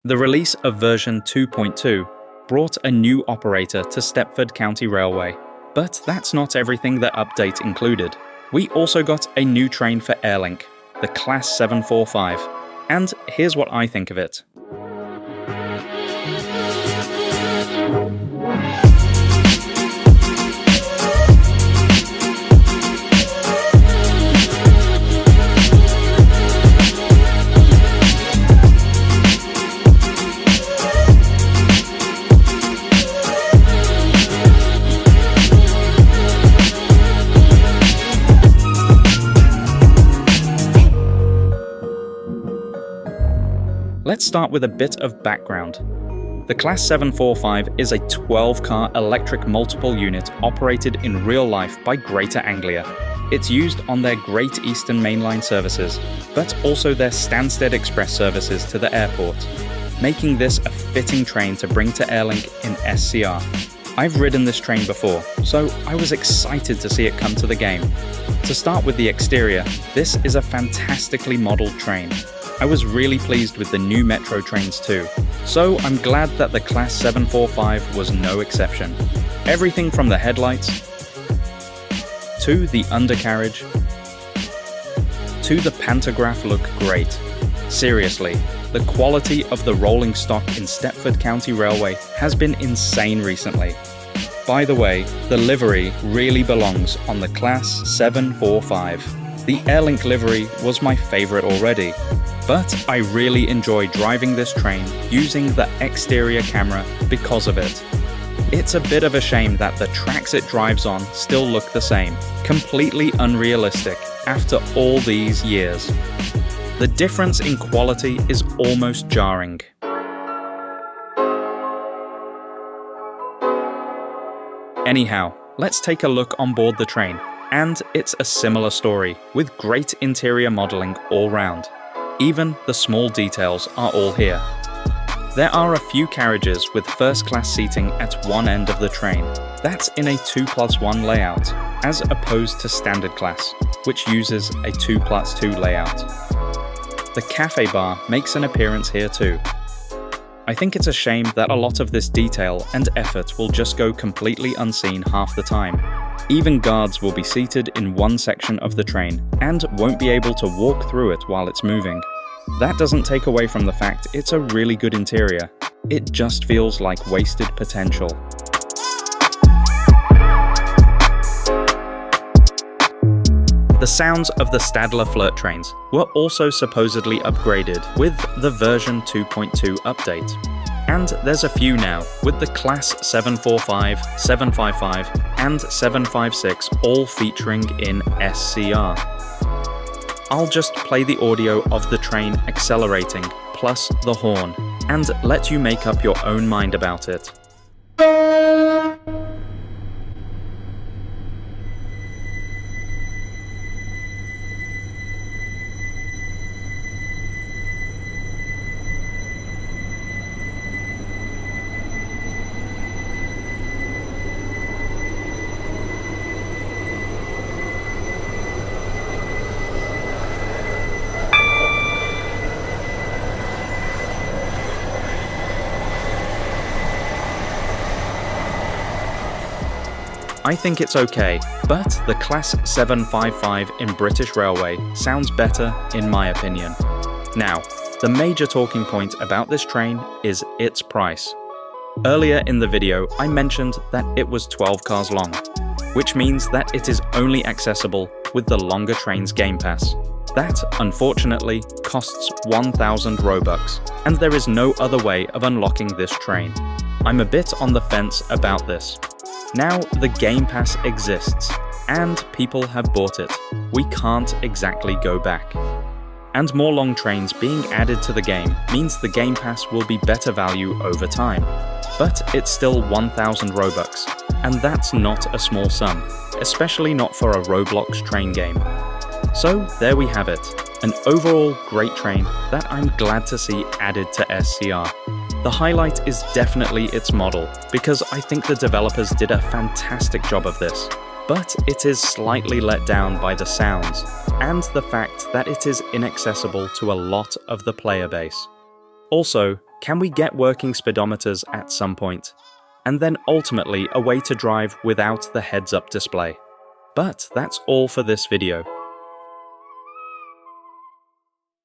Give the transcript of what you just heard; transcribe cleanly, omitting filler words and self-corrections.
The release of version 2.2 brought a new operator to Stepford County Railway. But that's not everything that update included. We also got a new train for Airlink, the Class 745. And here's what I think of it. Let's start with a bit of background. The Class 745 is a 12-car electric multiple unit operated in real life by Greater Anglia. It's used on their Great Eastern Mainline services, but also their Stansted Express services to the airport, making this a fitting train to bring to Airlink in SCR. I've ridden this train before, so I was excited to see it come to the game. To start with the exterior, this is a fantastically modelled train. I was really pleased with the new metro trains too, so I'm glad that the Class 745 was no exception. Everything from the headlights, to the undercarriage, to the pantograph look great. Seriously, the quality of the rolling stock in Stepford County Railway has been insane recently. By the way, the livery really belongs on the Class 745. The Airlink livery was my favourite already, but I really enjoy driving this train using the exterior camera because of it. It's a bit of a shame that the tracks it drives on still look the same, completely unrealistic after all these years. The difference in quality is almost jarring. Anyhow, let's take a look on board the train. And it's a similar story, with great interior modelling all round. Even the small details are all here. There are a few carriages with first-class seating at one end of the train. That's in a 2+1 layout, as opposed to standard class, which uses a 2+2 layout. The cafe bar makes an appearance here too. I think it's a shame that a lot of this detail and effort will just go completely unseen half the time. Even guards will be seated in one section of the train and won't be able to walk through it while it's moving. That doesn't take away from the fact it's a really good interior. It just feels like wasted potential. The sounds of the Stadler flirt trains were also supposedly upgraded with the version 2.2 update. And there's a few now, with the Class 745, 755, and 756 all featuring in SCR. I'll just play the audio of the train accelerating, plus the horn, and let you make up your own mind about it. I think it's okay, but the Class 755 in British Railway sounds better in my opinion. Now, the major talking point about this train is its price. Earlier in the video, I mentioned that it was 12 cars long, which means that it is only accessible with the longer train's Game Pass. That, unfortunately, costs 1,000 Robux, and there is no other way of unlocking this train. I'm a bit on the fence about this. Now the Game Pass exists, and people have bought it. We can't exactly go back. And more long trains being added to the game means the Game Pass will be better value over time. But it's still 1,000 Robux, and that's not a small sum, especially not for a Roblox train game. So there we have it, an overall great train that I'm glad to see added to SCR. The highlight is definitely its model, because I think the developers did a fantastic job of this. But it is slightly let down by the sounds, and the fact that it is inaccessible to a lot of the player base. Also, Can we get working speedometers at some point? And then ultimately a way to drive without the heads-up display. But that's all for this video.